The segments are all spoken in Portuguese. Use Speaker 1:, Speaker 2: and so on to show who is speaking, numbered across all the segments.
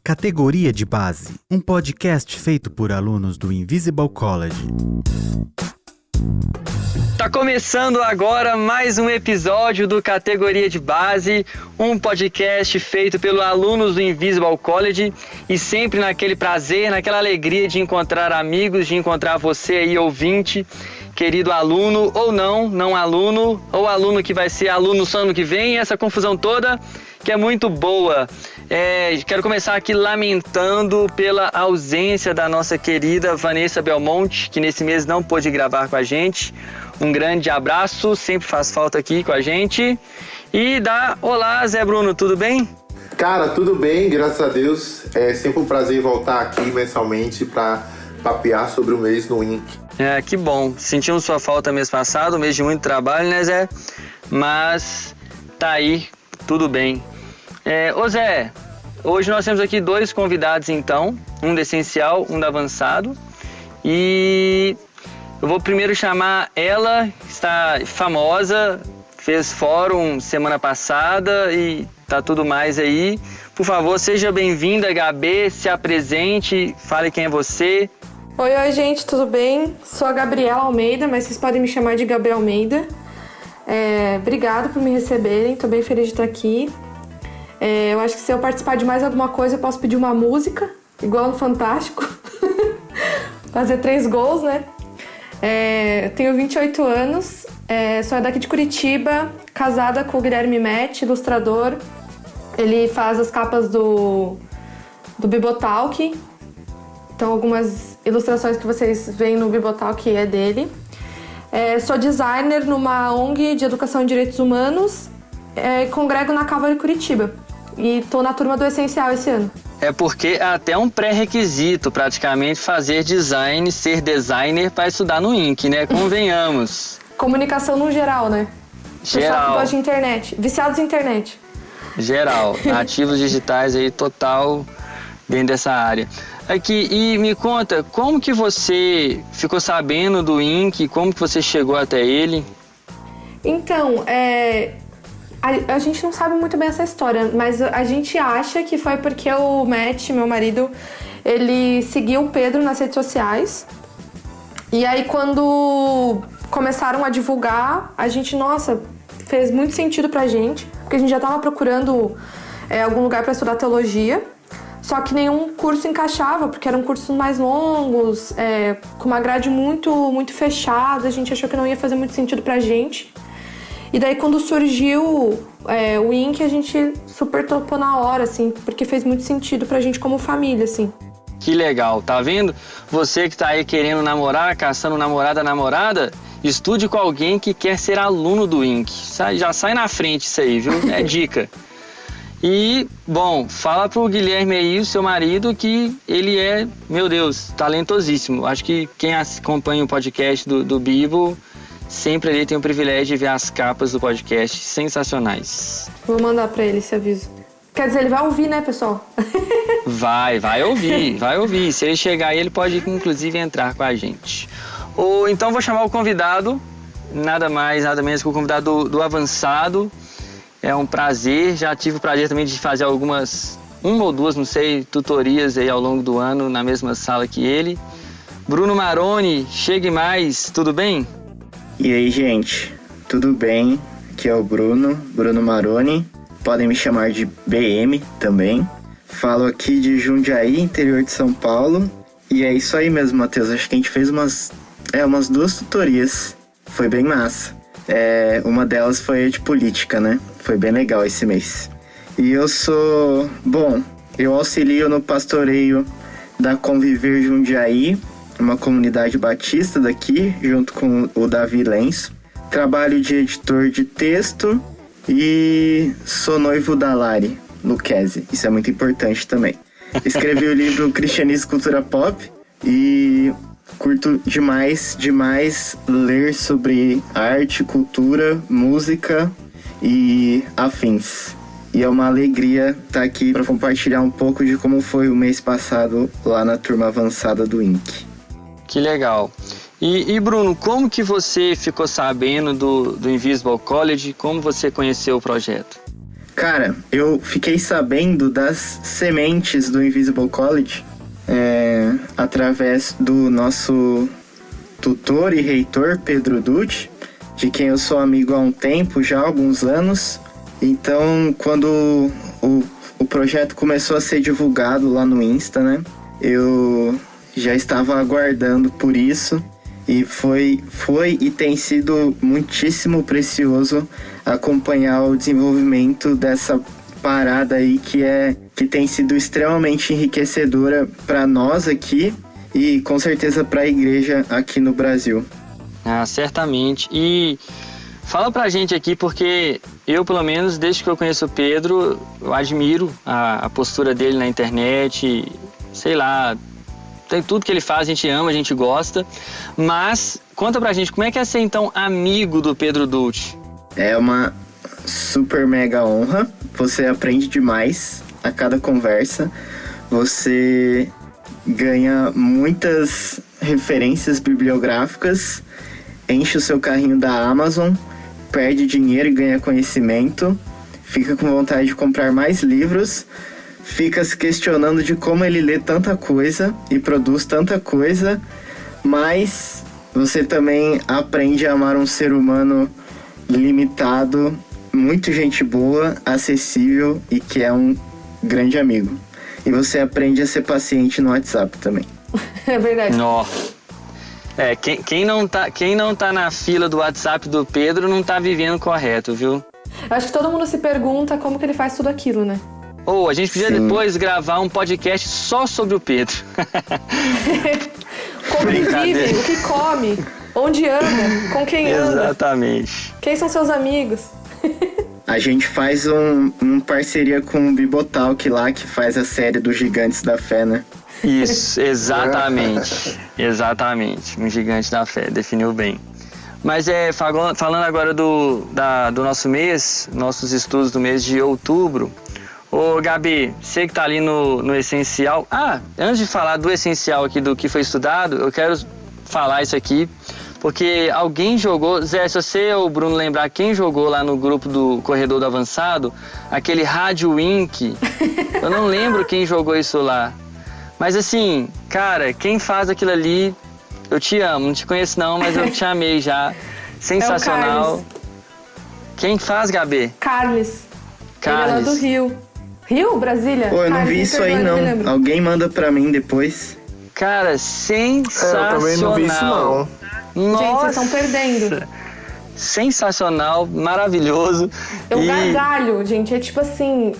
Speaker 1: Categoria de Base, um podcast feito por alunos do Invisible College.
Speaker 2: Tá começando agora mais um episódio do Categoria de Base, um podcast feito pelos alunos do Invisible College e sempre naquele prazer, naquela alegria de encontrar amigos, de encontrar você aí, ouvinte, querido aluno ou não aluno, ou aluno que vai ser aluno só ano que vem, essa confusão toda que é muito boa. Quero começar aqui lamentando pela ausência da nossa querida Vanessa Belmonte, que nesse mês não pôde gravar com a gente. Um grande abraço, sempre faz falta aqui com a gente. E olá, Zé Bruno, tudo bem?
Speaker 3: Cara, tudo bem, graças a Deus. É sempre um prazer voltar aqui mensalmente para papear sobre o mês no INC.
Speaker 2: Que bom. Sentimos sua falta mês passado, um mês de muito trabalho, né, Zé? Mas tá aí, tudo bem. Ô Zé, hoje nós temos aqui dois convidados então, um do essencial, um do avançado. E eu vou primeiro chamar ela, que está famosa, fez fórum semana passada e tá tudo mais aí. Por favor, seja bem-vinda, Gabi, se apresente, fale quem é você.
Speaker 4: Oi, gente, tudo bem? Sou a Gabriela Almeida, mas vocês podem me chamar de Gabi Almeida. Obrigado por me receberem, estou bem feliz de estar aqui. Eu acho que se eu participar de mais alguma coisa, eu posso pedir uma música, igual no Fantástico. Fazer 3 gols, né? Tenho 28 anos, sou daqui de Curitiba, casada com o Guilherme Metti, ilustrador. Ele faz as capas do Bibotalk. Então, algumas ilustrações que vocês veem no Bibotalk é dele. Sou designer numa ONG de Educação em Direitos Humanos. Congrego na Calvary Curitiba. E tô na turma do Essencial esse ano.
Speaker 2: Porque é até um pré-requisito, praticamente, fazer design, ser designer para estudar no INC, né? Convenhamos.
Speaker 4: Comunicação no geral, né?
Speaker 2: Geral.
Speaker 4: Pessoal que gosta de internet. Viciados em internet.
Speaker 2: Geral. Ativos digitais aí, total, dentro dessa área. Aqui, e me conta, como que você ficou sabendo do INC? Como que você chegou até ele?
Speaker 4: Então, a gente não sabe muito bem essa história, mas a gente acha que foi porque o Matt, meu marido, ele seguiu o Pedro nas redes sociais. E aí, quando começaram a divulgar, a gente, nossa, fez muito sentido pra gente, porque a gente já tava procurando algum lugar para estudar teologia, só que nenhum curso encaixava, porque eram cursos mais longos, com uma grade muito, muito fechada, a gente achou que não ia fazer muito sentido pra gente. E daí, quando surgiu o INC, a gente super topou na hora, assim, porque fez muito sentido pra gente como família, assim.
Speaker 2: Que legal, tá vendo? Você que tá aí querendo namorar, caçando namorada, estude com alguém que quer ser aluno do INC. Já sai na frente isso aí, viu? É dica. E, bom, fala pro Guilherme aí, o seu marido, que ele é, meu Deus, talentosíssimo. Acho que quem acompanha o podcast do Bibo sempre ali tem o privilégio de ver as capas do podcast sensacionais.
Speaker 4: Vou mandar pra ele esse aviso. Quer dizer, ele vai ouvir, né, pessoal?
Speaker 2: Vai ouvir. Se ele chegar aí, ele pode, inclusive, entrar com a gente. Então, vou chamar o convidado, nada mais, nada menos que o convidado do Avançado. É um prazer, já tive o prazer também de fazer uma ou duas, não sei, tutorias aí ao longo do ano na mesma sala que ele. Bruno Maroni, chegue mais, tudo bem?
Speaker 5: E aí, gente, tudo bem? Aqui é o Bruno Maroni, podem me chamar de BM também. Falo aqui de Jundiaí, interior de São Paulo. E é isso aí mesmo, Matheus, acho que a gente fez umas 2 tutorias, foi bem massa. Uma delas foi de política, né? Foi bem legal esse mês. E eu auxilio no pastoreio da Conviver Jundiaí, uma comunidade batista daqui, junto com o Davi Lenço. Trabalho de editor de texto e sou noivo da Lari Lucchesi. Isso é muito importante também. Escrevi o livro Cristianismo e Cultura Pop e curto demais ler sobre arte, cultura, música e afins. E é uma alegria estar aqui para compartilhar um pouco de como foi o mês passado lá na turma avançada do INC.
Speaker 2: Que legal. E Bruno, como que você ficou sabendo do Invisible College? Como você conheceu o projeto?
Speaker 5: Cara, eu fiquei sabendo das sementes do Invisible College através do nosso tutor e reitor, Pedro Dutti, de quem eu sou amigo há um tempo, já há alguns anos. Então, quando o projeto começou a ser divulgado lá no Insta, né? Eu já estava aguardando por isso. E foi e tem sido muitíssimo precioso acompanhar o desenvolvimento dessa parada aí que tem sido extremamente enriquecedora para nós aqui e com certeza para a igreja aqui no Brasil.
Speaker 2: Ah, certamente. E fala pra gente aqui, porque eu, pelo menos, desde que eu conheço o Pedro, eu admiro a postura dele na internet, sei lá, tem tudo que ele faz, a gente ama, a gente gosta. Mas conta pra gente, como é que é ser então amigo do Pedro Dutti?
Speaker 5: É uma super mega honra. Você aprende demais a cada conversa. Você ganha muitas referências bibliográficas, enche o seu carrinho da Amazon, perde dinheiro e ganha conhecimento, fica com vontade de comprar mais livros, fica se questionando de como ele lê tanta coisa e produz tanta coisa, mas você também aprende a amar um ser humano limitado, muito gente boa, acessível e que é um grande amigo. E você aprende a ser paciente no WhatsApp também.
Speaker 4: É verdade.
Speaker 2: Nossa. Quem não tá na fila do WhatsApp do Pedro não tá vivendo correto, viu?
Speaker 4: Eu acho que todo mundo se pergunta como que ele faz tudo aquilo, né?
Speaker 2: A gente podia depois gravar um podcast só sobre o Pedro.
Speaker 4: Como ele vive, o que come, onde anda, com quem anda.
Speaker 2: Exatamente.
Speaker 4: Quem são seus amigos.
Speaker 5: A gente faz uma parceria com o Bibotalk lá, que faz a série dos Gigantes da Fé, né?
Speaker 2: Isso, exatamente. Exatamente. Um gigante da fé, definiu bem. Mas falando agora do nosso mês, nossos estudos do mês de outubro. Ô Gabi, você que tá ali no essencial. Antes de falar do essencial aqui, do que foi estudado, eu quero falar isso aqui, porque alguém jogou, Zé, se você ou o Bruno lembrar quem jogou lá no grupo do Corredor do Avançado, aquele Rádio Wink, eu não lembro quem jogou isso lá. Mas assim, cara, quem faz aquilo ali, eu te amo, não te conheço não, mas eu te amei já. Sensacional. Quem faz, Gabi?
Speaker 4: Carles. Ele é lá do Rio. Rio? Brasília?
Speaker 5: Pô, eu não vi isso aí não. Alguém manda pra mim depois.
Speaker 2: Cara, sensacional.
Speaker 3: Eu também não vi isso não.
Speaker 2: Nossa.
Speaker 4: Gente, vocês estão perdendo.
Speaker 2: Sensacional, maravilhoso.
Speaker 4: Eu gargalho, gente. É tipo assim,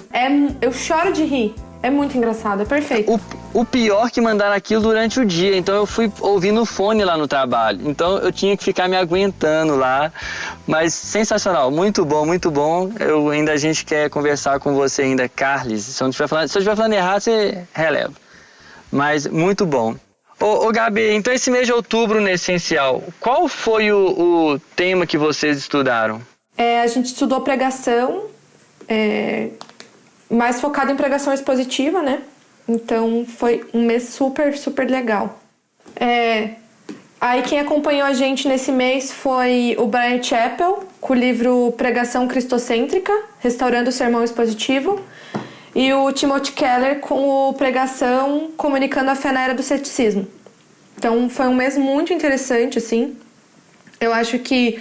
Speaker 4: eu choro de rir. É muito engraçado, é perfeito.
Speaker 2: O pior que mandaram aquilo durante o dia, então eu fui ouvindo o fone lá no trabalho. Então eu tinha que ficar me aguentando lá. Mas sensacional, muito bom, muito bom. A gente quer conversar com você ainda, Carles. Se eu estiver falando errado, você releva. Mas muito bom. Ô Gabi, então esse mês de outubro no Essencial, qual foi o tema que vocês estudaram?
Speaker 4: A gente estudou pregação, mais focado em pregação expositiva, né? Então foi um mês super, super legal. Aí quem acompanhou a gente nesse mês foi o Brian Chappell, com o livro Pregação Cristocêntrica, Restaurando o Sermão Expositivo, e o Timothy Keller com o Pregação Comunicando a Fé na Era do Ceticismo. Então foi um mês muito interessante, assim. Eu acho que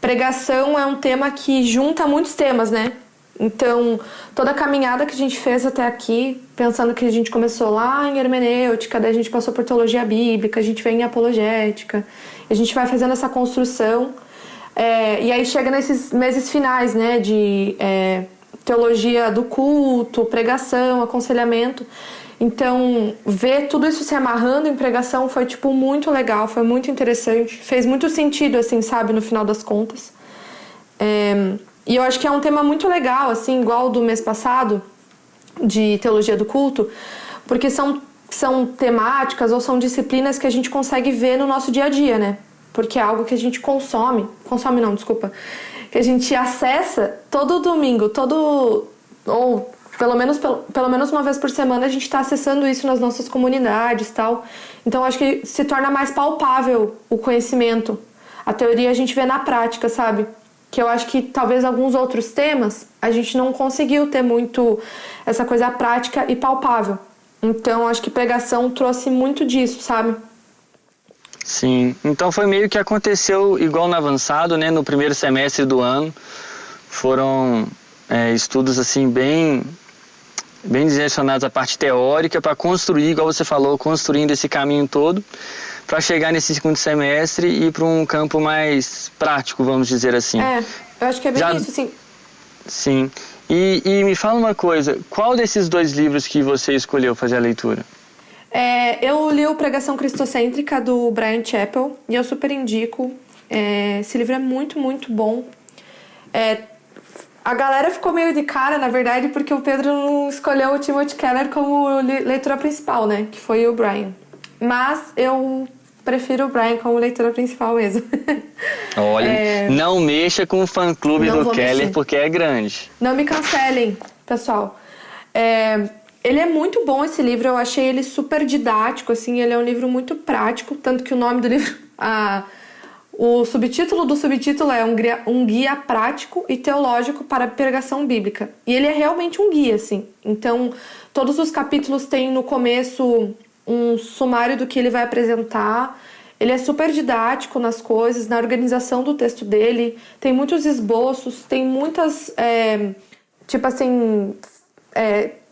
Speaker 4: pregação é um tema que junta muitos temas, né? Então, toda a caminhada que a gente fez até aqui, pensando que a gente começou lá em hermenêutica, daí a gente passou por teologia bíblica, a gente vem em apologética, a gente vai fazendo essa construção, e aí chega nesses meses finais, né, de teologia do culto, pregação, aconselhamento. Então, ver tudo isso se amarrando em pregação foi, tipo, muito legal, foi muito interessante, fez muito sentido, assim, sabe, no final das contas. E eu acho que é um tema muito legal, assim, igual o do mês passado, de teologia do culto, porque são temáticas ou são disciplinas que a gente consegue ver no nosso dia a dia, né? Porque é algo que a gente que a gente acessa todo domingo, ou pelo menos uma vez por semana a gente está acessando isso nas nossas comunidades e tal. Então acho que se torna mais palpável o conhecimento. A teoria a gente vê na prática, sabe? que eu acho que talvez alguns outros temas a gente não conseguiu ter muito essa coisa prática e palpável. Então, acho que pregação trouxe muito disso, sabe?
Speaker 2: Sim, então foi meio que aconteceu igual no avançado, né? No primeiro semestre do ano. Foram estudos assim bem direcionados à parte teórica para construir, igual você falou, construindo esse caminho todo para chegar nesse segundo semestre e ir para um campo mais prático, vamos dizer assim.
Speaker 4: Eu acho que é bem isso, sim.
Speaker 2: Sim. E me fala uma coisa, qual desses 2 livros que você escolheu fazer a leitura?
Speaker 4: Eu li o Pregação Cristocêntrica, do Bryan Chapell, e eu super indico. Esse livro é muito, muito bom. A galera ficou meio de cara, na verdade, porque o Pedro não escolheu o Timothy Keller como leitura principal, né? Que foi o Bryan. Mas eu prefiro o Bryan como leitura principal mesmo.
Speaker 2: Olha, não mexa com o fã-clube do Keller, mexer, porque é grande.
Speaker 4: Não me cancelem, pessoal. Ele é muito bom, esse livro. Eu achei ele super didático, assim. Ele é um livro muito prático, tanto que o nome do livro... O subtítulo do subtítulo é um guia prático e teológico para a pregação bíblica. E ele é realmente um guia, assim. Então, todos os capítulos têm no começo um sumário do que ele vai apresentar. Ele é super didático nas coisas, na organização do texto dele. Tem muitos esboços, tem muitas,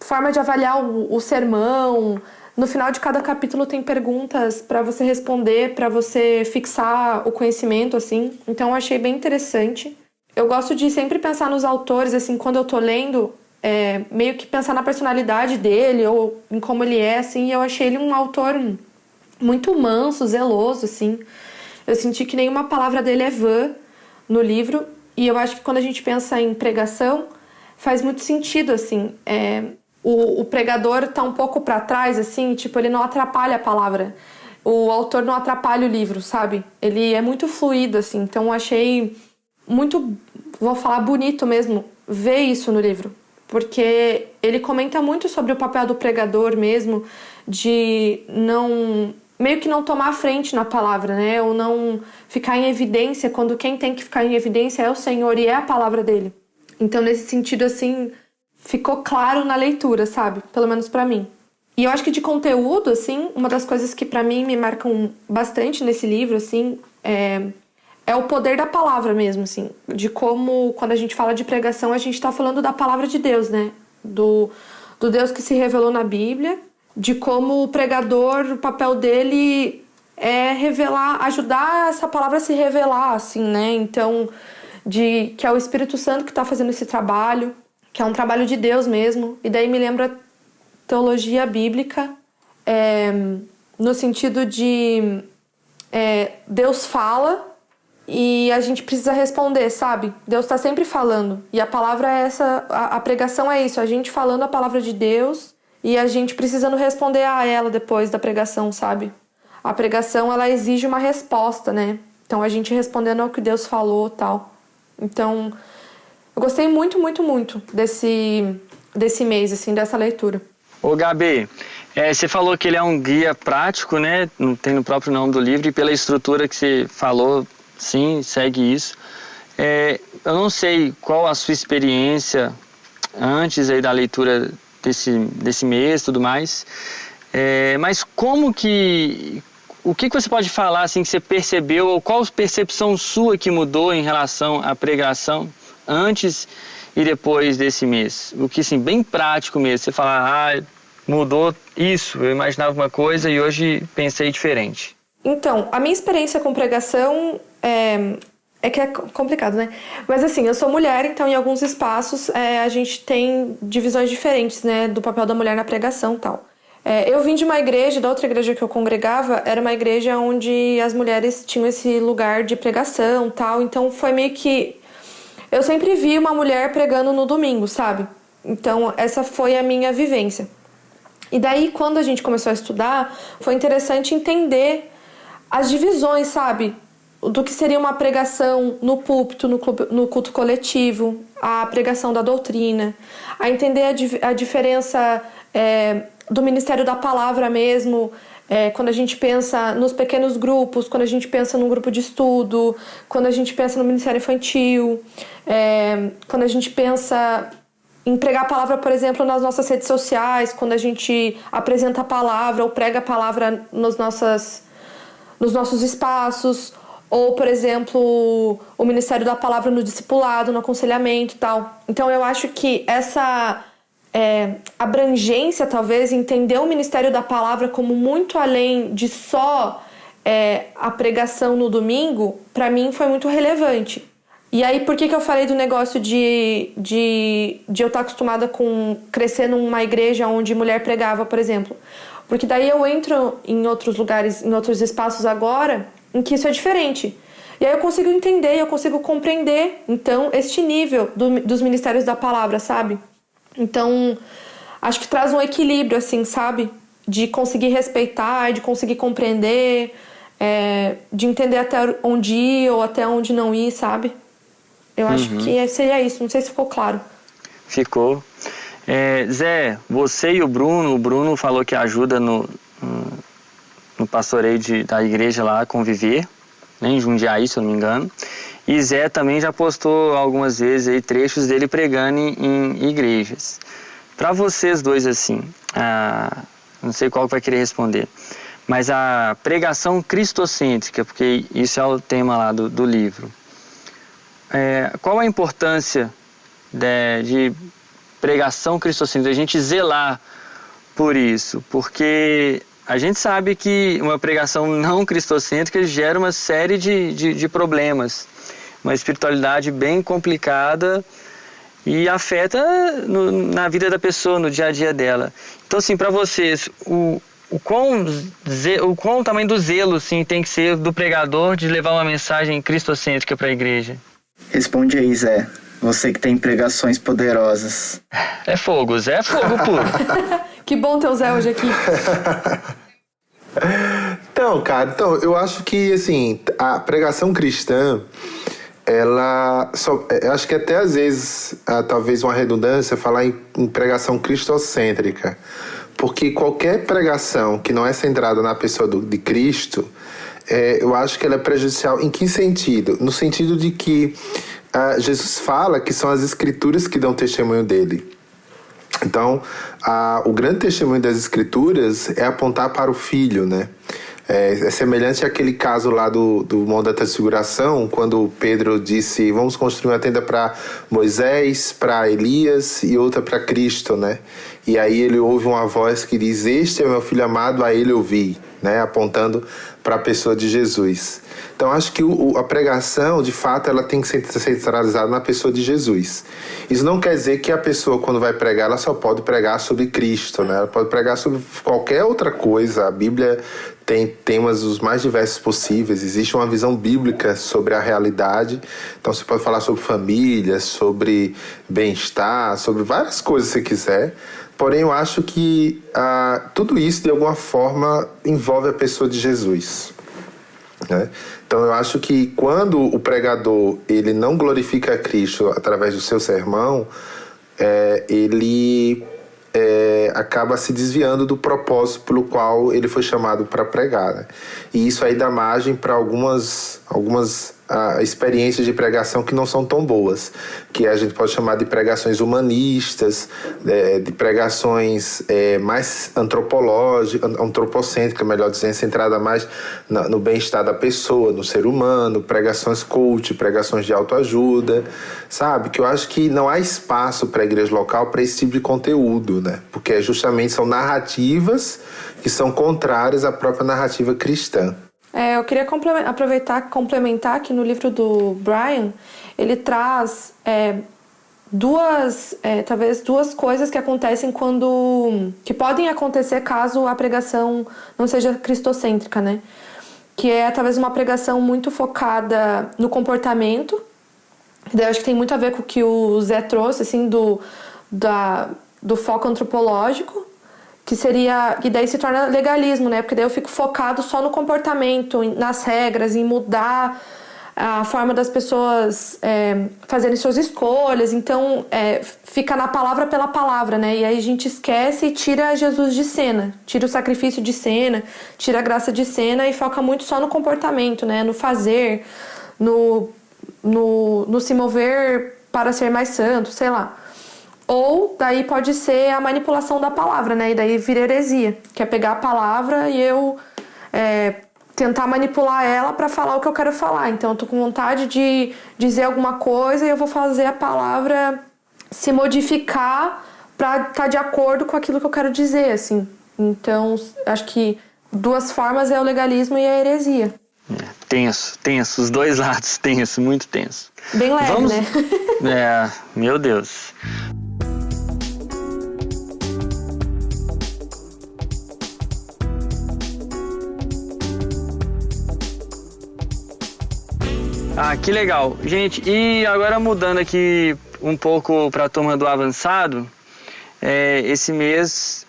Speaker 4: forma de avaliar o sermão. No final de cada capítulo tem perguntas para você responder, para você fixar o conhecimento, assim. Então eu achei bem interessante. Eu gosto de sempre pensar nos autores, assim, quando eu tô lendo, meio que pensar na personalidade dele ou em como ele é, assim. E eu achei ele um autor muito manso, zeloso, assim. Eu senti que nenhuma palavra dele é vã no livro. E eu acho que quando a gente pensa em pregação, faz muito sentido, assim. O pregador tá um pouco para trás, assim, tipo, ele não atrapalha a palavra. O autor não atrapalha o livro, sabe? Ele é muito fluido, assim. Então eu achei muito, vou falar, bonito mesmo ver isso no livro. Porque ele comenta muito sobre o papel do pregador mesmo, de meio que não tomar a frente na palavra, né? Ou não ficar em evidência, quando quem tem que ficar em evidência é o Senhor e é a palavra dele. Então, nesse sentido, assim, ficou claro na leitura, sabe? Pelo menos pra mim. E eu acho que de conteúdo, assim, uma das coisas que pra mim me marcam bastante nesse livro, assim, é o poder da palavra mesmo, assim. De como, quando a gente fala de pregação, a gente tá falando da palavra de Deus, né? Do Deus que se revelou na Bíblia. De como o pregador, o papel dele é revelar, ajudar essa palavra a se revelar, assim, né? Então, que é o Espírito Santo que tá fazendo esse trabalho, que é um trabalho de Deus mesmo. E daí me lembra teologia bíblica, no sentido de Deus fala e a gente precisa responder, sabe? Deus está sempre falando. E a palavra é essa, a pregação é isso, a gente falando a palavra de Deus e a gente precisando responder a ela depois da pregação, sabe? A pregação, ela exige uma resposta, né? Então a gente respondendo ao que Deus falou e tal. Então, eu gostei muito, muito, muito desse mês, assim, dessa leitura.
Speaker 2: Ô Gabi, você falou que ele é um guia prático, né? Não tem no próprio nome do livro, e pela estrutura que você falou, sim, segue isso. Eu não sei qual a sua experiência antes aí da leitura desse mês e tudo mais, mas o que você pode falar, assim, que você percebeu, ou qual percepção sua que mudou em relação à pregação antes e depois desse mês? O que, assim, bem prático mesmo, você fala, mudou isso, eu imaginava uma coisa e hoje pensei diferente.
Speaker 4: Então, a minha experiência com pregação que é complicado, né? Mas assim, eu sou mulher, então em alguns espaços a gente tem divisões diferentes, né, do papel da mulher na pregação e tal. Eu vim de uma igreja, da outra igreja que eu congregava, era uma igreja onde as mulheres tinham esse lugar de pregação e tal, então foi meio que... Eu sempre vi uma mulher pregando no domingo, sabe? Então, essa foi a minha vivência. E daí, quando a gente começou a estudar, foi interessante entender as divisões, sabe? Do que seria uma pregação no púlpito, no culto coletivo, a pregação da doutrina, a entender a diferença do ministério da palavra mesmo, quando a gente pensa nos pequenos grupos, quando a gente pensa num grupo de estudo, quando a gente pensa no Ministério Infantil, quando a gente pensa em pregar a palavra, por exemplo, nas nossas redes sociais, quando a gente apresenta a palavra ou prega a palavra nos nossos espaços, ou, por exemplo, o Ministério da Palavra no discipulado, no aconselhamento e tal. Então, eu acho que essa abrangência, talvez, entender o Ministério da Palavra como muito além de só a pregação no domingo, para mim foi muito relevante. E aí, por que eu falei do negócio de eu estar acostumada com crescer numa igreja onde mulher pregava, por exemplo? Porque daí eu entro em outros lugares, em outros espaços agora, em que isso é diferente. E aí eu consigo entender, eu consigo compreender, então, este nível dos ministérios da palavra, sabe? Então, acho que traz um equilíbrio, assim, sabe? De conseguir respeitar, de conseguir compreender, de entender até onde ir ou até onde não ir, sabe? Eu acho que seria isso, não sei se ficou claro.
Speaker 2: Ficou. Zé, você e o Bruno falou que ajuda no pastoreio da igreja lá a conviver, né, em Jundiaí, se eu não me engano. E Zé também já postou algumas vezes aí trechos dele pregando em igrejas. Para vocês dois, assim, não sei qual vai querer responder, mas a pregação cristocêntrica, porque isso é o tema lá do livro. Qual a importância de pregação cristocêntrica, a gente zelar por isso? Porque a gente sabe que uma pregação não cristocêntrica gera uma série de problemas, uma espiritualidade bem complicada e afeta na vida da pessoa, no dia a dia dela. Então, assim, para vocês, o quão tamanho do zelo, assim, tem que ser do pregador de levar uma mensagem cristocêntrica para a igreja?
Speaker 5: Responde aí, Zé. Você que tem pregações poderosas.
Speaker 2: É fogo, Zé, é fogo puro.
Speaker 4: Que bom ter o Zé hoje aqui.
Speaker 3: Então, eu acho que, assim, a pregação cristã, eu acho que até às vezes, talvez uma redundância, falar em pregação cristocêntrica. Porque qualquer pregação que não é centrada na pessoa de Cristo, eu acho que ela é prejudicial. Em que sentido? No sentido de que Jesus fala que são as Escrituras que dão testemunho dele. Então, o grande testemunho das Escrituras é apontar para o Filho, né? É semelhante àquele caso lá do Monte da Transfiguração, quando Pedro disse, vamos construir uma tenda para Moisés, para Elias e outra para Cristo, né? E aí ele ouve uma voz que diz, este é meu Filho amado, a ele ouvi, né? Apontando para a pessoa de Jesus. Então, acho que a pregação, de fato, ela tem que ser centralizada na pessoa de Jesus. Isso não quer dizer que a pessoa, quando vai pregar, ela só pode pregar sobre Cristo, né? Ela pode pregar sobre qualquer outra coisa. A Bíblia tem temas os mais diversos possíveis. Existe uma visão bíblica sobre a realidade. Então, você pode falar sobre família, sobre bem-estar, sobre várias coisas que você quiser. Porém, eu acho que tudo isso, de alguma forma, envolve a pessoa de Jesus, né? Então, eu acho que quando o pregador ele não glorifica a Cristo através do seu sermão, ele acaba se desviando do propósito pelo qual ele foi chamado para pregar, né? E isso aí dá margem para algumas experiências de pregação que não são tão boas, que a gente pode chamar de pregações humanistas, de pregações mais antropocêntricas, melhor dizendo, centrada mais no bem-estar da pessoa, no ser humano, pregações coach, pregações de autoajuda, sabe? Que eu acho que não há espaço para a igreja local para esse tipo de conteúdo, né? Porque justamente são narrativas que são contrárias à própria narrativa cristã.
Speaker 4: Eu queria complementar que no livro do Brian, ele traz talvez duas coisas que acontecem que podem acontecer caso a pregação não seja cristocêntrica, né? Que é talvez uma pregação muito focada no comportamento. Daí eu acho que tem muito a ver com o que o Zé trouxe, assim, do foco antropológico, que daí se torna legalismo, né? Porque daí eu fico focado só no comportamento, nas regras, em mudar a forma das pessoas fazerem suas escolhas. Então, fica na palavra pela palavra, né? E aí a gente esquece e tira Jesus de cena, tira o sacrifício de cena, tira a graça de cena e foca muito só no comportamento, né? No fazer, no se mover para ser mais santo, sei lá. Ou daí pode ser a manipulação da palavra, né? E daí vira heresia, que é pegar a palavra e eu tentar manipular ela para falar o que eu quero falar. Então eu tô com vontade de dizer alguma coisa e eu vou fazer a palavra se modificar para estar de acordo com aquilo que eu quero dizer, assim. Então acho que duas formas é o legalismo e a heresia.
Speaker 2: Tenso, os dois lados, tenso, muito tenso.
Speaker 4: Bem leve, né?
Speaker 2: Meu Deus. Que legal. Gente, e agora mudando aqui um pouco para a turma do avançado, esse mês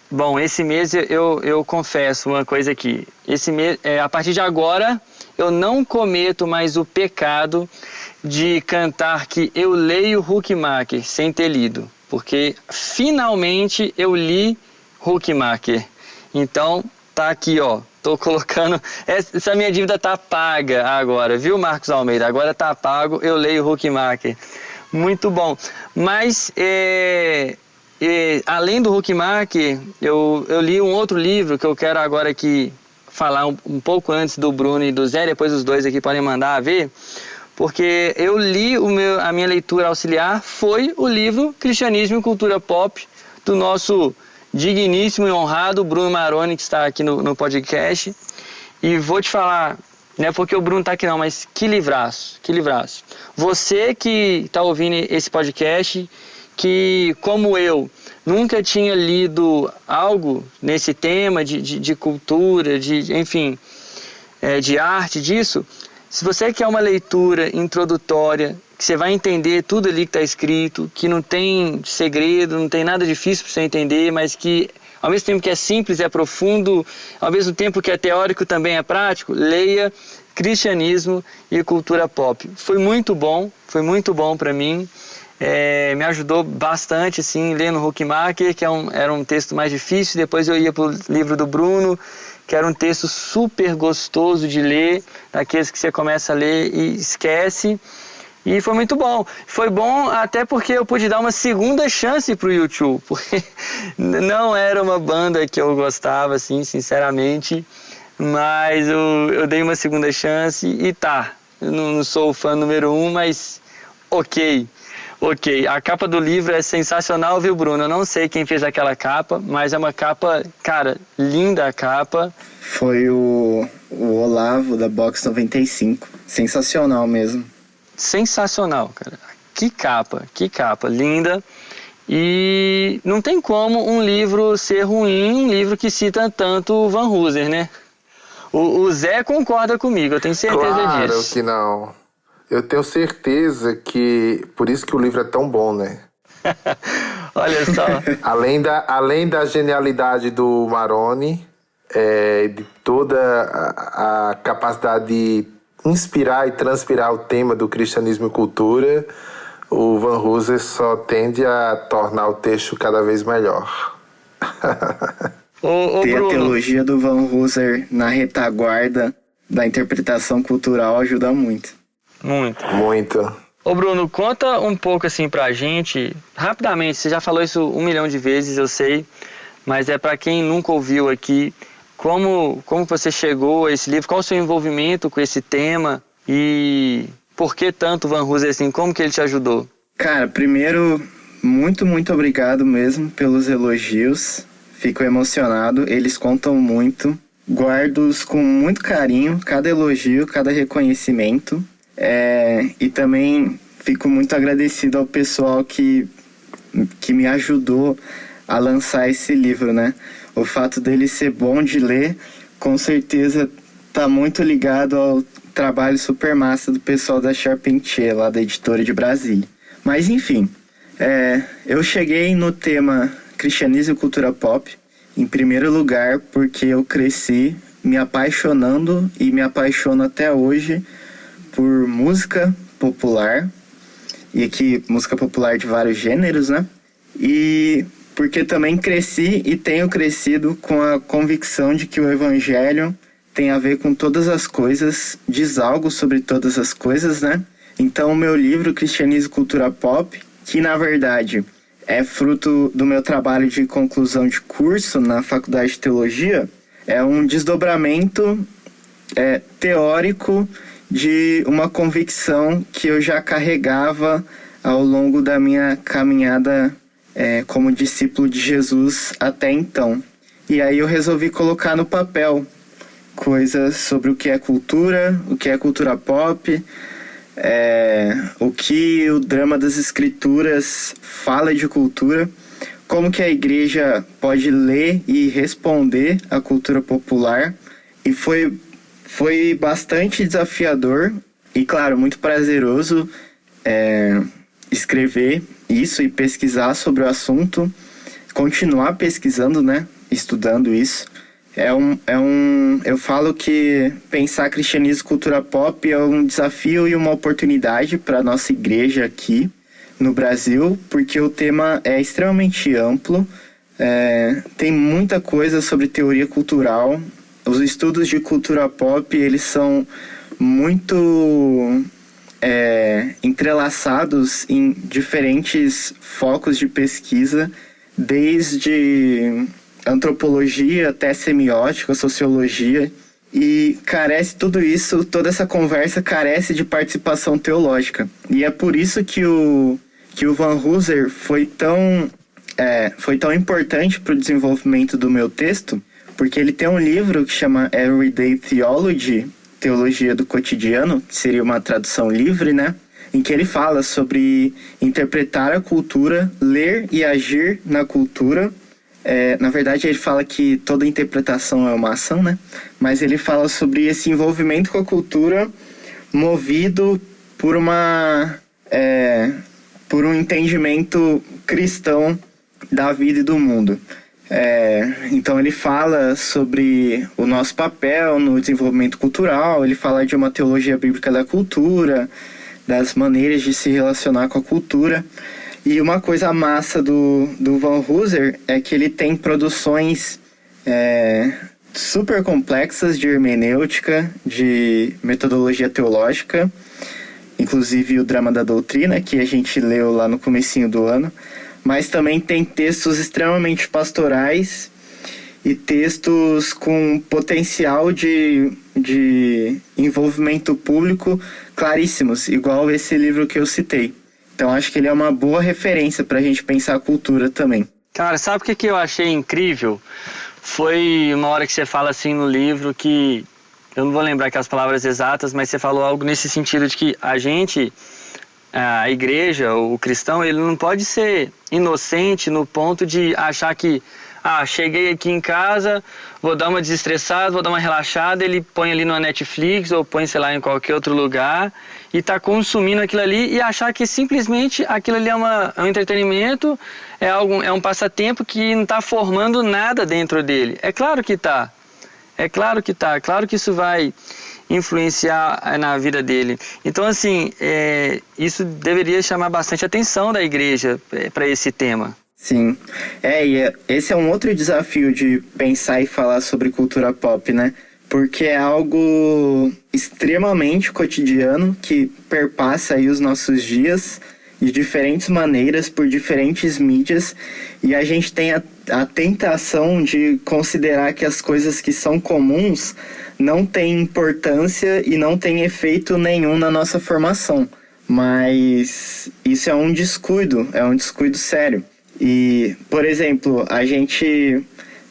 Speaker 2: eu confesso uma coisa aqui. Esse mês, a partir de agora, eu não cometo mais o pecado de cantar que eu leio Huckmacher sem ter lido, porque finalmente eu li Huckmacher. Então, tá aqui, ó. Tô colocando... Essa minha dívida tá paga agora, viu, Marcos Almeida? Agora tá pago, eu leio Huckmacher. Muito bom. Mas, além do Huckmacher, eu li um outro livro que eu quero agora aqui falar um pouco antes do Bruno e do Zé, depois os dois aqui podem mandar a ver, porque eu li a minha leitura auxiliar foi o livro Cristianismo e Cultura Pop, do nosso digníssimo e honrado Bruno Maroni, que está aqui no podcast. E vou te falar, não é porque o Bruno está aqui não, mas que livraço, que livraço. Você que está ouvindo esse podcast, que como eu, nunca tinha lido algo nesse tema de cultura, enfim, de arte, disso, se você quer uma leitura introdutória, que você vai entender tudo ali que está escrito, que não tem segredo, não tem nada difícil para você entender, mas que ao mesmo tempo que é simples, é profundo, ao mesmo tempo que é teórico, também é prático, leia Cristianismo e Cultura Pop. Foi muito bom para mim. Me ajudou bastante, assim, lendo Huckmacher, que era um texto mais difícil. Depois eu ia para o livro do Bruno, que era um texto super gostoso de ler, daqueles que você começa a ler e esquece. E foi muito bom. Foi bom até porque eu pude dar uma segunda chance pro U2, porque não era uma banda que eu gostava, assim, sinceramente, mas eu dei uma segunda chance e eu não sou o fã número 1, mas ok. A capa do livro é sensacional, viu, Bruno? Eu não sei quem fez aquela capa, mas é uma capa, cara, linda a capa.
Speaker 5: Foi o Olavo, da Box 95. Sensacional mesmo.
Speaker 2: Sensacional, cara. Que capa, linda. E não tem como um livro ser ruim, um livro que cita tanto o Van Hooser, né? O Zé concorda comigo, eu tenho certeza disso.
Speaker 3: Claro que não. Eu tenho certeza que... Por isso que o livro é tão bom, né?
Speaker 2: Olha só.
Speaker 3: além da genialidade do Maroni, de toda a capacidade de inspirar e transpirar o tema do cristianismo e cultura, o Van Hooser só tende a tornar o texto cada vez melhor.
Speaker 5: Ter a teologia do Van Hooser na retaguarda da interpretação cultural ajuda muito.
Speaker 3: Muito.
Speaker 2: Ô Bruno, conta um pouco assim pra gente, rapidamente, você já falou isso 1 milhão de vezes, eu sei, mas é pra quem nunca ouviu aqui, como você chegou a esse livro, qual o seu envolvimento com esse tema e por que tanto Van Hooser assim, como que ele te ajudou?
Speaker 5: Cara, primeiro, muito obrigado mesmo pelos elogios, fico emocionado, eles contam muito, guardo-os com muito carinho, cada elogio, cada reconhecimento. E também fico muito agradecido ao pessoal que me ajudou a lançar esse livro, né? O fato dele ser bom de ler, com certeza tá muito ligado ao trabalho super massa do pessoal da Charpentier, lá da editora de Brasília. Mas enfim, eu cheguei no tema Cristianismo e Cultura Pop, em primeiro lugar, porque eu cresci me apaixonando e me apaixono até hoje por música popular, e aqui música popular de vários gêneros, né? E porque também cresci e tenho crescido com a convicção de que o Evangelho tem a ver com todas as coisas, diz algo sobre todas as coisas, né? Então o meu livro, Cristianismo e Cultura Pop, que na verdade é fruto do meu trabalho de conclusão de curso na Faculdade de Teologia, é um desdobramento teórico de uma convicção que eu já carregava ao longo da minha caminhada como discípulo de Jesus até então. E aí eu resolvi colocar no papel coisas sobre o que é cultura pop, o que o drama das escrituras fala de cultura, como que a igreja pode ler e responder à cultura popular. E foi bastante desafiador e, claro, muito prazeroso escrever isso e pesquisar sobre o assunto, continuar pesquisando, né? Estudando isso. Eu falo que pensar cristianismo e cultura pop é um desafio e uma oportunidade para a nossa igreja aqui no Brasil, porque o tema é extremamente amplo, tem muita coisa sobre teoria cultural. Os estudos de cultura pop, eles são muito entrelaçados em diferentes focos de pesquisa, desde antropologia até semiótica, sociologia, e toda essa conversa carece de participação teológica. E é por isso que o Van Hooser foi tão importante para o desenvolvimento do meu texto, porque ele tem um livro que chama Everyday Theology, Teologia do Cotidiano, que seria uma tradução livre, né? Em que ele fala sobre interpretar a cultura, ler e agir na cultura. Na verdade, ele fala que toda interpretação é uma ação, né? Mas ele fala sobre esse envolvimento com a cultura movido por um entendimento cristão da vida e do mundo. Então ele fala sobre o nosso papel no desenvolvimento cultural, ele fala de uma teologia bíblica da cultura, das maneiras de se relacionar com a cultura. E uma coisa massa do Van Hooser é que ele tem produções super complexas de hermenêutica, de metodologia teológica, inclusive o Drama da Doutrina, que a gente leu lá no comecinho do ano, mas também tem textos extremamente pastorais e textos com potencial de envolvimento público claríssimos, igual esse livro que eu citei. Então acho que ele é uma boa referência para a gente pensar a cultura também.
Speaker 2: Cara, sabe o que eu achei incrível? Foi uma hora que você fala assim no livro que, eu não vou lembrar aquelas palavras exatas, mas você falou algo nesse sentido de que a igreja, o cristão, ele não pode ser inocente no ponto de achar que cheguei aqui em casa, vou dar uma desestressada, vou dar uma relaxada, ele põe ali no Netflix ou põe, sei lá, em qualquer outro lugar e está consumindo aquilo ali e achar que simplesmente aquilo ali é um entretenimento, é um passatempo que não está formando nada dentro dele. É claro que está. É claro que isso vai influenciar na vida dele. Então, assim, isso deveria chamar bastante atenção da igreja para esse tema.
Speaker 5: Sim. Esse é um outro desafio de pensar e falar sobre cultura pop, né? Porque é algo extremamente cotidiano que perpassa aí os nossos dias de diferentes maneiras, por diferentes mídias, e a gente tem a tentação de considerar que as coisas que são comuns não têm importância e não têm efeito nenhum na nossa formação. Mas isso é um descuido sério. E, por exemplo, a gente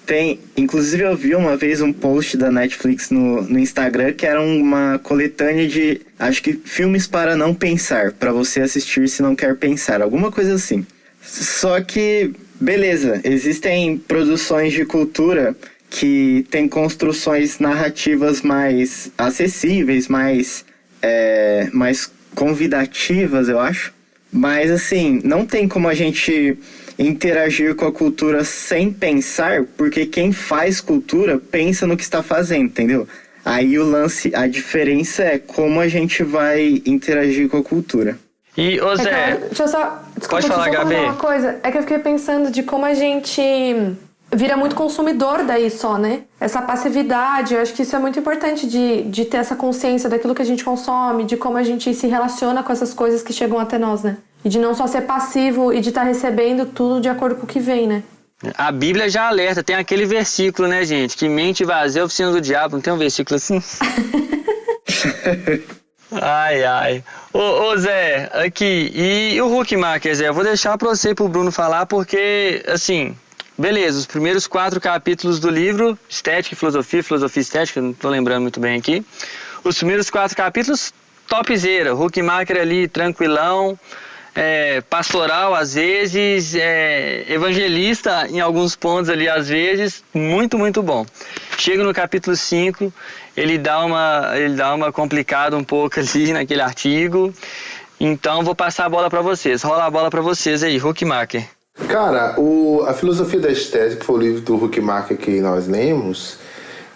Speaker 5: tem... Inclusive eu vi uma vez um post da Netflix no Instagram que era uma coletânea de, acho que, filmes para não pensar, para você assistir se não quer pensar, alguma coisa assim. Só que, beleza, existem produções de cultura que têm construções narrativas mais acessíveis, mais convidativas, eu acho. Mas, assim, não tem como a gente interagir com a cultura sem pensar, porque quem faz cultura pensa no que está fazendo, entendeu? Aí a diferença é como a gente vai interagir com a cultura.
Speaker 2: E, ô Zé,
Speaker 4: Deixa eu só... Desculpa,
Speaker 2: pode falar,
Speaker 4: deixa eu só
Speaker 2: Gabi.
Speaker 4: comentar uma coisa. É que eu fiquei pensando de como a gente vira muito consumidor daí só, né? Essa passividade, eu acho que isso é muito importante de ter essa consciência daquilo que a gente consome, de como a gente se relaciona com essas coisas que chegam até nós, né? E de não só ser passivo e de estar recebendo tudo de acordo com o que vem, né?
Speaker 2: A Bíblia já alerta, tem aquele versículo, né, gente? Que mente vazia é a oficina do diabo, não tem um versículo assim? Ai. Ô Zé, aqui, e o Huckmacher, Zé? Eu vou deixar pra você e pro Bruno falar, porque, assim, beleza, os primeiros 4 capítulos do livro, Estética e Filosofia e Estética, não tô lembrando muito bem aqui. Os primeiros 4 capítulos, topzera, Huckmacher ali, tranquilão, pastoral às vezes, evangelista em alguns pontos ali às vezes, muito, muito bom. Chega no capítulo 5, ele dá uma complicada um pouco ali naquele artigo, então vou passar a bola para vocês, rola a bola para vocês aí, Huckmacher.
Speaker 3: Cara, a Filosofia da Estética, que foi o livro do Huckmacher que nós lemos,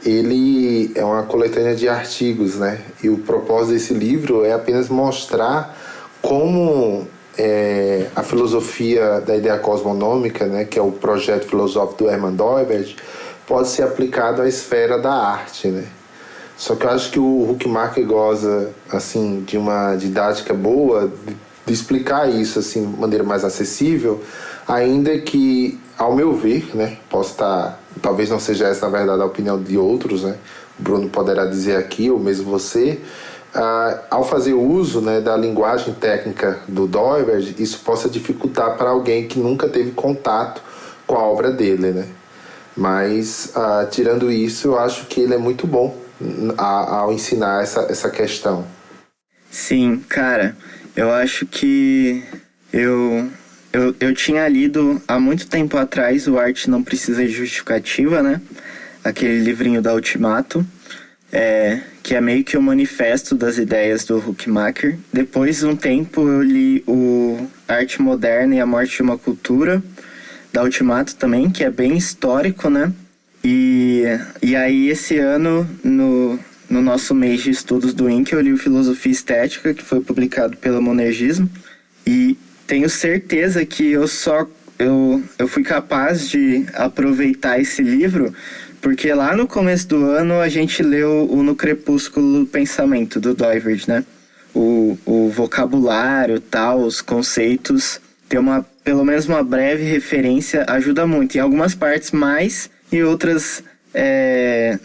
Speaker 3: ele é uma coletânea de artigos, né? E o propósito desse livro é apenas mostrar como a filosofia da ideia cosmonômica, né, que é o projeto filosófico do Hermann Doivert, pode ser aplicado à esfera da arte, né? Só que eu acho que o Huckmacher goza, assim, de uma didática boa de explicar isso assim de maneira mais acessível, ainda que, ao meu ver, né, posso estar, talvez não seja essa na verdade a opinião de outros, né? O Bruno poderá dizer aqui, ou mesmo você, ao fazer uso, né, da linguagem técnica do Doivert, isso possa dificultar para alguém que nunca teve contato com a obra dele, né? Mas, tirando isso, eu acho que ele é muito bom ao ensinar essa questão.
Speaker 5: Sim, cara, eu acho que eu tinha lido há muito tempo atrás o Arte Não Precisa de Justificativa, né? Aquele livrinho da Ultimato, que é meio que o manifesto das ideias do Huckmacher. Depois de um tempo eu li o Arte Moderna e a Morte de uma Cultura, da Ultimato também, que é bem histórico, né? E aí esse ano, no nosso mês de estudos do INC, eu li o Filosofia Estética, que foi publicado pela Monergismo, e tenho certeza que eu fui capaz de aproveitar esse livro porque lá no começo do ano a gente leu o No Crepúsculo do Pensamento, do Doivert, né? O vocabulário, tal, os conceitos, ter pelo menos uma breve referência ajuda muito. Em algumas partes mais, e outras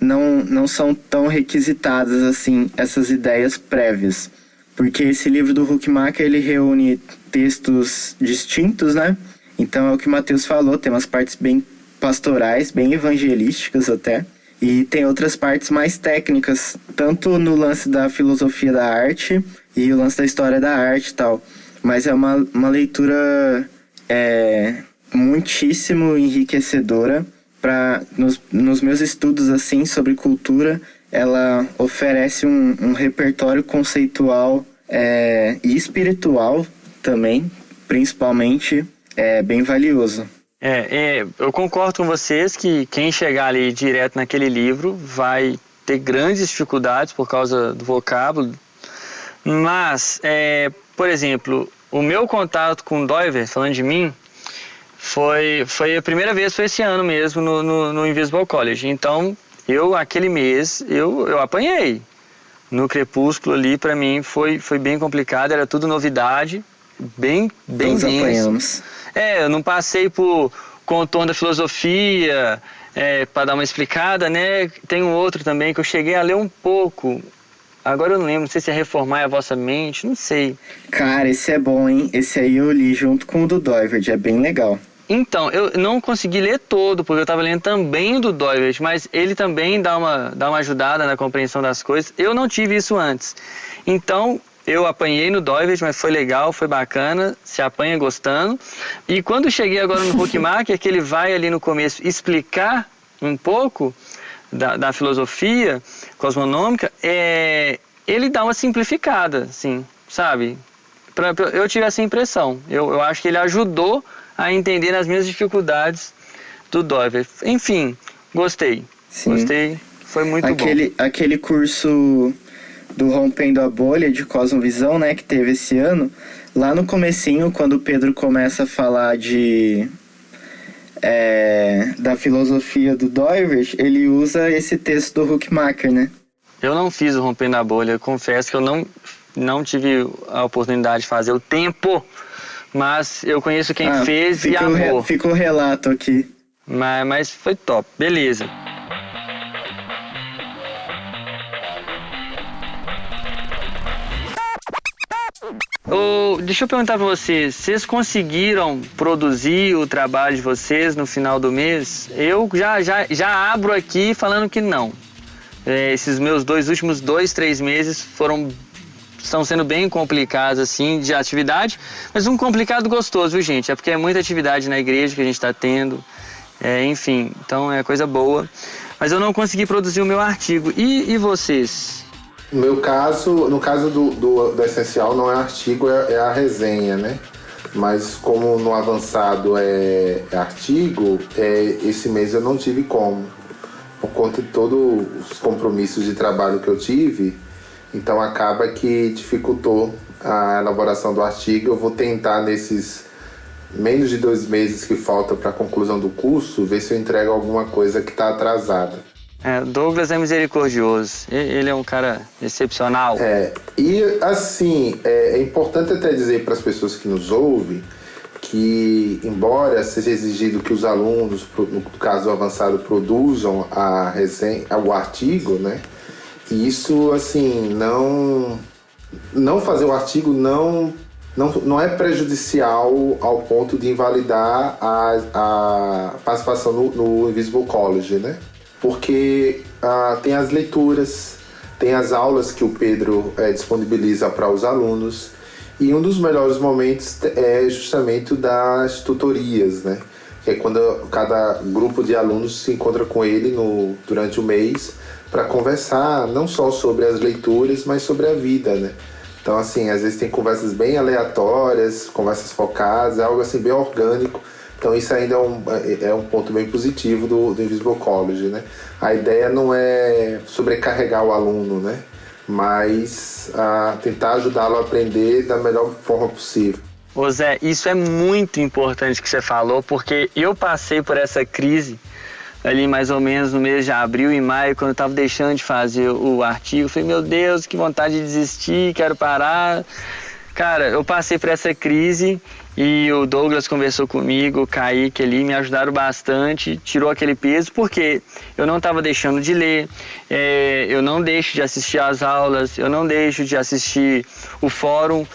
Speaker 5: não são tão requisitadas assim, essas ideias prévias. Porque esse livro do Huckmacher, ele reúne textos distintos, né? Então é o que o Matheus falou, tem umas partes bem pastorais, bem evangelísticas até, e tem outras partes mais técnicas, tanto no lance da filosofia da arte e o lance da história da arte e tal. Mas é uma leitura muitíssimo enriquecedora. Nos meus estudos assim sobre cultura, ela oferece um repertório conceitual e espiritual também, principalmente, bem valioso.
Speaker 2: Eu concordo com vocês que quem chegar ali direto naquele livro vai ter grandes dificuldades por causa do vocábulo, mas, por exemplo, o meu contato com Doivert, falando de mim, foi a primeira vez, foi esse ano mesmo, no Invisible College. Então, aquele mês, eu apanhei. No Crepúsculo ali, para mim, foi bem complicado, era tudo novidade, bem
Speaker 5: denso. Apanhamos.
Speaker 2: Eu não passei por contorno da filosofia, para dar uma explicada, né? Tem um outro também que eu cheguei a ler um pouco. Agora eu não lembro, não sei se é Reformar a Vossa Mente, não sei.
Speaker 5: Cara, esse é bom, hein? Esse aí eu li junto com o do Doivert, é bem legal.
Speaker 2: Então, eu não consegui ler todo, porque eu estava lendo também o do Doivert, mas ele também dá uma ajudada na compreensão das coisas. Eu não tive isso antes. Então, eu apanhei no Doivert, mas foi legal, foi bacana, se apanha gostando. E quando cheguei agora no Huckmacher, que ele vai ali no começo explicar um pouco da filosofia cosmonômica, ele dá uma simplificada, assim, sabe? Eu tive essa impressão. Eu acho que ele ajudou a entender as minhas dificuldades do Doivert. Enfim, gostei.
Speaker 5: Sim.
Speaker 2: Gostei. Foi muito bom.
Speaker 5: Aquele curso do Rompendo a Bolha de Cosmovisão, né, que teve esse ano, lá no comecinho, quando o Pedro começa a falar da filosofia do Doivert, ele usa esse texto do Huckmacher, né?
Speaker 2: Eu não fiz o Rompendo a Bolha, eu confesso que eu não tive a oportunidade de fazer o tempo, mas eu conheço quem fez e amou.
Speaker 5: Fica o relato aqui.
Speaker 2: Mas foi top, beleza. Deixa eu perguntar pra vocês conseguiram produzir o trabalho de vocês no final do mês? Eu já abro aqui falando que não. Esses meus últimos 2-3 meses estão sendo bem complicados assim de atividade, mas um complicado gostoso, viu, gente? É porque é muita atividade na igreja que a gente está tendo, enfim, então é coisa boa. Mas eu não consegui produzir o meu artigo. E vocês?
Speaker 3: No caso do Essencial não é artigo, é a resenha, né? Mas como no avançado é artigo, esse mês eu não tive como. Por conta de todos os compromissos de trabalho que eu tive, então acaba que dificultou a elaboração do artigo. Eu vou tentar nesses menos de 2 meses que falta para a conclusão do curso, ver se eu entrego alguma coisa que está atrasada.
Speaker 2: Douglas é misericordioso, ele é um cara excepcional.
Speaker 3: E assim, é importante até dizer para as pessoas que nos ouvem que, embora seja exigido que os alunos, no caso do avançado, produzam a resenha, o artigo, né? Isso, assim, não fazer o artigo não é prejudicial ao ponto de invalidar a participação no Invisible College, né? Porque tem as leituras, tem as aulas que o Pedro disponibiliza para os alunos, e um dos melhores momentos é justamente o das tutorias, né? Que é quando cada grupo de alunos se encontra com ele durante o mês para conversar não só sobre as leituras, mas sobre a vida, né? Então, assim, às vezes tem conversas bem aleatórias, conversas focadas, algo assim bem orgânico. Então isso ainda é um ponto bem positivo do Invisible College, né? A ideia não é sobrecarregar o aluno, né? Mas tentar ajudá-lo a aprender da melhor forma possível.
Speaker 2: Ô Zé, isso é muito importante que você falou, porque eu passei por essa crise ali mais ou menos no mês de abril e maio, quando eu estava deixando de fazer o artigo. Eu falei, meu Deus, que vontade de desistir, quero parar. Cara, eu passei por essa crise e o Douglas conversou comigo, o Kaique ali, me ajudaram bastante, tirou aquele peso, porque eu não estava deixando de ler, eu não deixo de assistir às aulas, eu não deixo de assistir o fórum.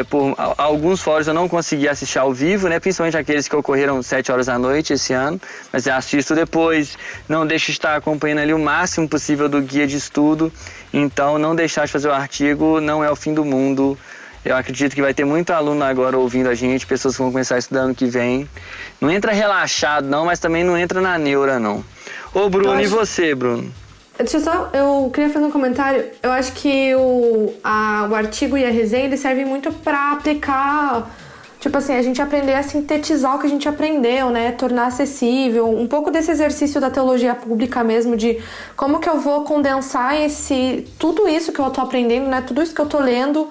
Speaker 2: Por alguns fóruns eu não consegui assistir ao vivo, né? Principalmente aqueles que ocorreram 7 horas da noite esse ano, mas eu assisto depois. Não deixo de estar acompanhando ali o máximo possível do guia de estudo. Então, não deixar de fazer o artigo não é o fim do mundo. Eu acredito que vai ter muito aluno agora ouvindo a gente, pessoas que vão começar a estudar ano que vem. Não entra relaxado não, mas também não entra na neura não. Ô Bruno, e você, Bruno?
Speaker 4: Eu queria fazer um comentário. Eu acho que o artigo e a resenha, eles servem muito para aplicar, tipo assim, a gente aprender a sintetizar o que a gente aprendeu, né? Tornar acessível, um pouco desse exercício da teologia pública mesmo, de como que eu vou condensar tudo isso que eu tô aprendendo, né? Tudo isso que eu tô lendo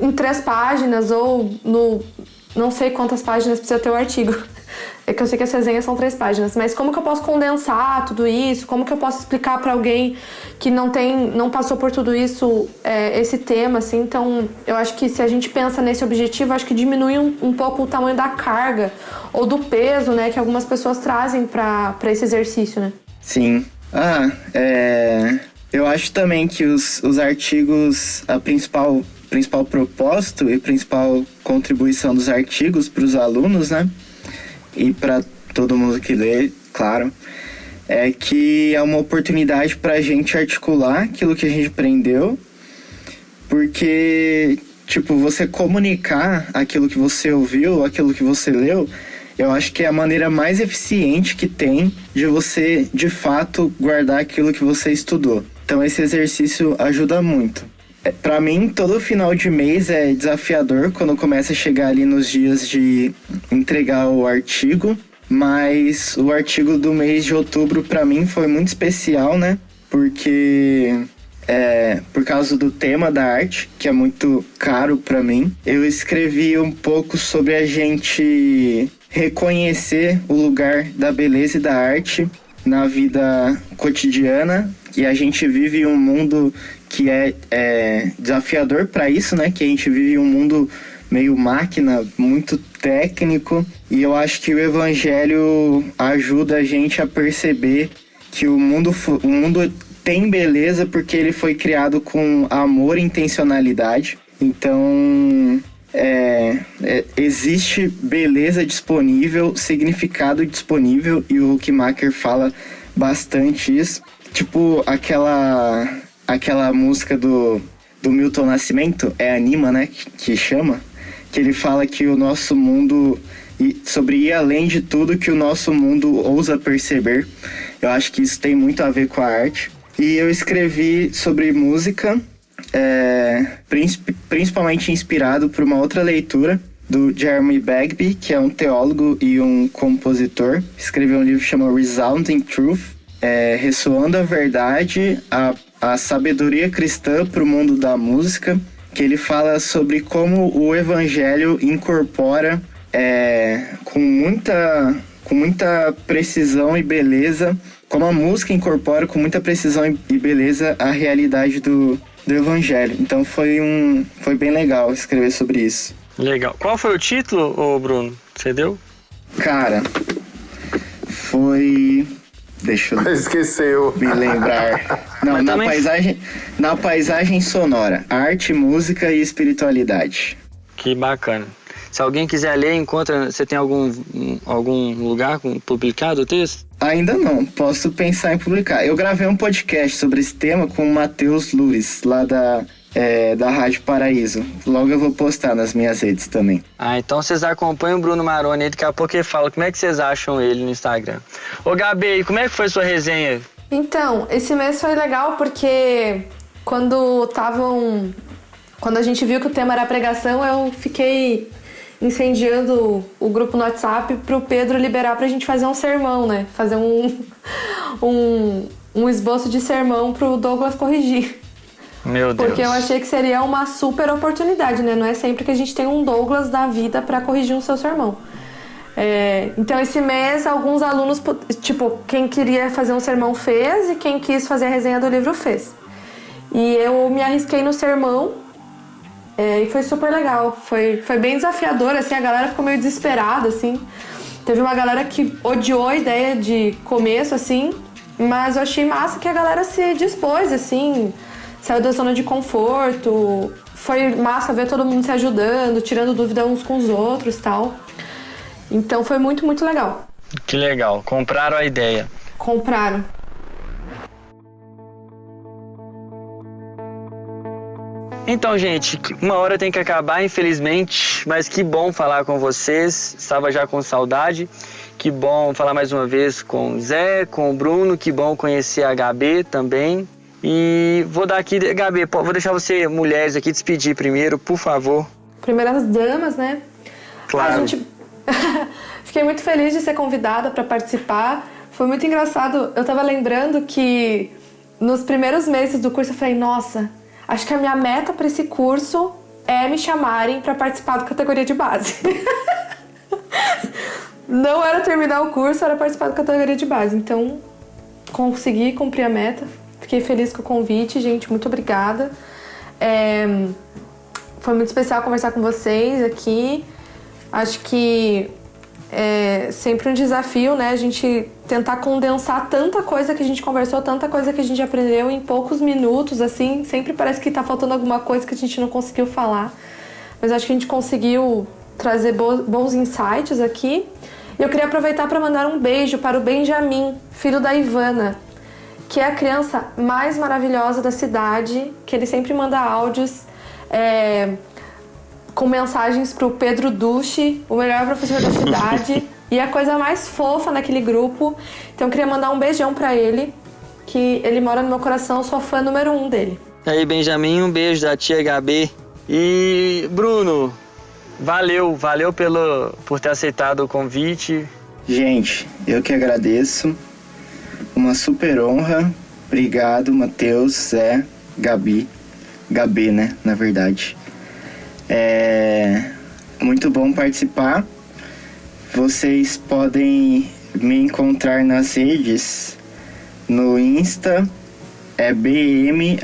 Speaker 4: em 3 páginas ou não sei quantas páginas precisa ter o artigo. É que eu sei que as resenhas são 3 páginas, mas como que eu posso condensar tudo isso? Como que eu posso explicar para alguém que não passou por tudo isso, esse tema, assim? Então, eu acho que se a gente pensa nesse objetivo, acho que diminui um pouco o tamanho da carga ou do peso, né, que algumas pessoas trazem para esse exercício, né?
Speaker 5: Sim. Eu acho também que os artigos, a principal propósito e principal contribuição dos artigos para os alunos, né? E para todo mundo que lê, claro, é que é uma oportunidade para a gente articular aquilo que a gente aprendeu, porque, tipo, você comunicar aquilo que você ouviu, aquilo que você leu, eu acho que é a maneira mais eficiente que tem de você, de fato, guardar aquilo que você estudou. Então, esse exercício ajuda muito. Para mim, todo final de mês é desafiador quando começa a chegar ali nos dias de entregar o artigo, mas o artigo do mês de outubro para mim foi muito especial, né? porque por causa do tema da arte, que é muito caro para mim. Eu escrevi um pouco sobre a gente reconhecer o lugar da beleza e da arte na vida cotidiana, e a gente vive um mundo que é desafiador para isso, né? Que a gente vive um mundo meio máquina, muito técnico, e eu acho que o evangelho ajuda a gente a perceber que o mundo tem beleza porque ele foi criado com amor e intencionalidade. Então, existe beleza disponível, significado disponível, e o Huckmacher fala bastante isso. Tipo aquela música do Milton Nascimento, Anima, né, que chama, que ele fala que o nosso mundo, sobre ir além de tudo que o nosso mundo ousa perceber. Eu acho que isso tem muito a ver com a arte. E eu escrevi sobre música, principalmente inspirado por uma outra leitura do Jeremy Bagby, que é um teólogo e um compositor. Escreveu um livro chamado Resounding Truth, ressoando a verdade, a sabedoria cristã para o mundo da música, que ele fala sobre como o evangelho incorpora com muita precisão e beleza, como a música incorpora com muita precisão e beleza a realidade do evangelho. Então foi bem legal escrever sobre isso.
Speaker 2: Legal. Qual foi o título, Bruno? Você deu?
Speaker 5: Cara, foi... Deixa eu
Speaker 3: Esqueceu.
Speaker 5: me lembrar. Não, na paisagem sonora. Arte, música e espiritualidade.
Speaker 2: Que bacana. Se alguém quiser ler, você tem algum lugar publicado o texto?
Speaker 5: Ainda não, posso pensar em publicar. Eu gravei um podcast sobre esse tema com o Matheus Lures, lá da Rádio Paraíso. Logo eu vou postar nas minhas redes também.
Speaker 2: Então vocês acompanham o Bruno Maroni aí, daqui a pouco ele fala como é que vocês acham ele no Instagram. Ô Gabi, como é que foi sua resenha?
Speaker 4: Então, esse mês foi legal porque quando a gente viu que o tema era pregação, eu fiquei incendiando o grupo no WhatsApp pro Pedro liberar pra gente fazer um sermão, né? Fazer um esboço de sermão pro Douglas corrigir.
Speaker 2: Meu Deus.
Speaker 4: Porque eu achei que seria uma super oportunidade, né? Não é sempre que a gente tem um Douglas da vida pra corrigir um seu sermão. Então esse mês alguns alunos, quem queria fazer um sermão fez, e quem quis fazer a resenha do livro fez. E eu me arrisquei no sermão, e foi super legal. Foi bem desafiador, assim, a galera ficou meio desesperada, assim. Teve uma galera que odiou a ideia de começo, assim, mas eu achei massa que a galera se dispôs, assim, saiu da zona de conforto. Foi massa ver todo mundo se ajudando, tirando dúvida uns com os outros e tal. Então foi muito, muito legal.
Speaker 2: Que legal. Compraram a ideia.
Speaker 4: Compraram.
Speaker 2: Então, gente, uma hora tem que acabar, infelizmente, mas que bom falar com vocês. Estava já com saudade. Que bom falar mais uma vez com o Zé, com o Bruno. Que bom conhecer a Gabi também. E vou dar aqui, Gabi, vou deixar você, mulheres, aqui despedir primeiro, por favor.
Speaker 4: Primeiras damas, né?
Speaker 2: Claro.
Speaker 4: Fiquei muito feliz de ser convidada para participar. Foi muito engraçado. Eu tava lembrando que nos primeiros meses do curso eu falei, nossa, acho que a minha meta para esse curso é me chamarem para participar da categoria de base. Não era terminar o curso, era participar da categoria de base. Então, consegui cumprir a meta. Fiquei feliz com o convite, gente. Muito obrigada. Foi muito especial conversar com vocês aqui. Acho que é sempre um desafio, né? A gente tentar condensar tanta coisa que a gente conversou, tanta coisa que a gente aprendeu em poucos minutos, assim. Sempre parece que tá faltando alguma coisa que a gente não conseguiu falar. Mas acho que a gente conseguiu trazer bons insights aqui. E eu queria aproveitar para mandar um beijo para o Benjamin, filho da Ivana, que é a criança mais maravilhosa da cidade, que ele sempre manda áudios com mensagens pro Pedro Duche, o melhor professor da cidade, e a coisa mais fofa naquele grupo. Então eu queria mandar um beijão pra ele, que ele mora no meu coração, sou fã número 1 dele.
Speaker 2: E aí, Benjamin, um beijo da tia Gabi. E Bruno, valeu por ter aceitado o convite.
Speaker 5: Gente, eu que agradeço. Uma super honra Obrigado, Matheus, Zé, Gabi. Gabê, né? Na verdade. É muito bom participar. Vocês podem me encontrar nas redes. No Insta é BM_ao².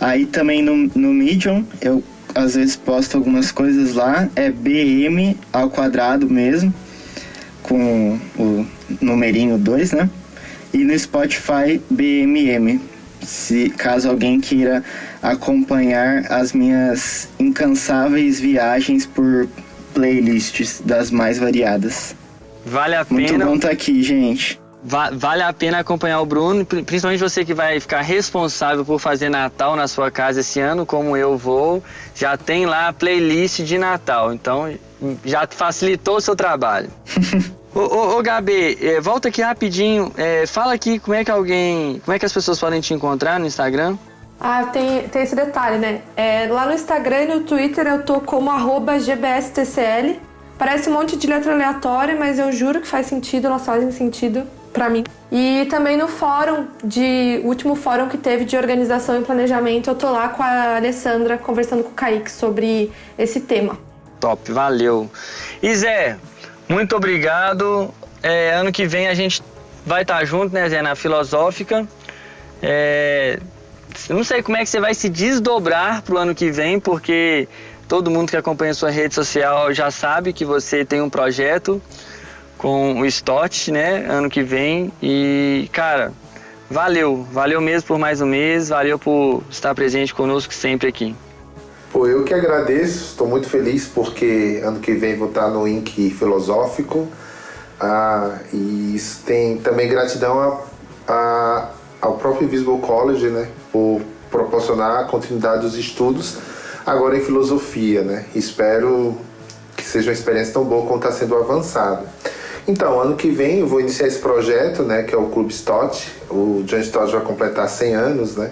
Speaker 5: Aí também no Medium, eu às vezes posto algumas coisas lá. É BM² mesmo, com o numerinho 2, né? E no Spotify, BMM. Caso alguém queira acompanhar as minhas incansáveis viagens por playlists das mais variadas.
Speaker 2: Vale a pena.
Speaker 5: Muito bom estar aqui, gente.
Speaker 2: Vale a pena acompanhar o Bruno, principalmente você que vai ficar responsável por fazer Natal na sua casa esse ano, como eu vou. Já tem lá a playlist de Natal, então já facilitou o seu trabalho. Ô Gabi, volta aqui rapidinho, fala aqui como é que as pessoas podem te encontrar no Instagram?
Speaker 4: Tem esse detalhe, né? Lá no Instagram e no Twitter eu tô como @gbstcl. Parece um monte de letra aleatória, mas eu juro que faz sentido, elas fazem sentido pra mim. E também no último fórum que teve de organização e planejamento, eu tô lá com a Alessandra conversando com o Kaique sobre esse tema.
Speaker 2: Top, valeu. E Zé, muito obrigado. Ano que vem a gente vai estar junto, né, Zé, na Filosófica. Não sei como é que você vai se desdobrar pro ano que vem, porque todo mundo que acompanha a sua rede social já sabe que você tem um projeto com o Stott, né, ano que vem. E, cara, valeu mesmo por mais um mês, valeu por estar presente conosco sempre aqui.
Speaker 3: Pô, eu que agradeço, estou muito feliz porque ano que vem vou estar no INC Filosófico. E isso tem também gratidão ao próprio Invisible College, né, por proporcionar a continuidade dos estudos agora em filosofia, né. Espero que seja uma experiência tão boa quanto está sendo avançada. Então, ano que vem eu vou iniciar esse projeto, né, que é o Clube Stott. O John Stott vai completar 100 anos, né.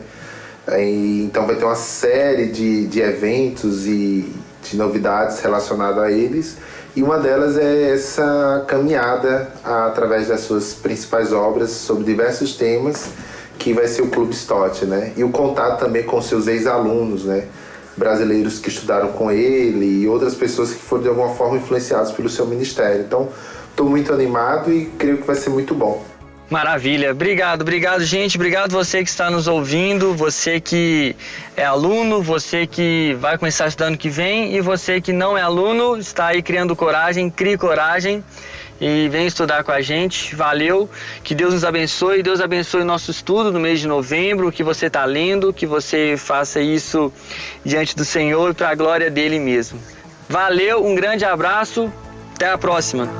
Speaker 3: Então vai ter uma série de eventos e de novidades relacionadas a eles, e uma delas é essa caminhada através das suas principais obras sobre diversos temas, que vai ser o Clube Stott, né? E o contato também com seus ex-alunos, né? Brasileiros que estudaram com ele e outras pessoas que foram de alguma forma influenciadas pelo seu ministério. Então, estou muito animado e creio que vai ser muito bom.
Speaker 2: Maravilha, obrigado gente, obrigado você que está nos ouvindo, você que é aluno, você que vai começar a estudar ano que vem, e você que não é aluno, está aí criando coragem, crie coragem e vem estudar com a gente. Valeu, que Deus nos abençoe, Deus abençoe o nosso estudo no mês de novembro, que você está lendo, que você faça isso diante do Senhor para a glória dele mesmo. Valeu, um grande abraço, até a próxima.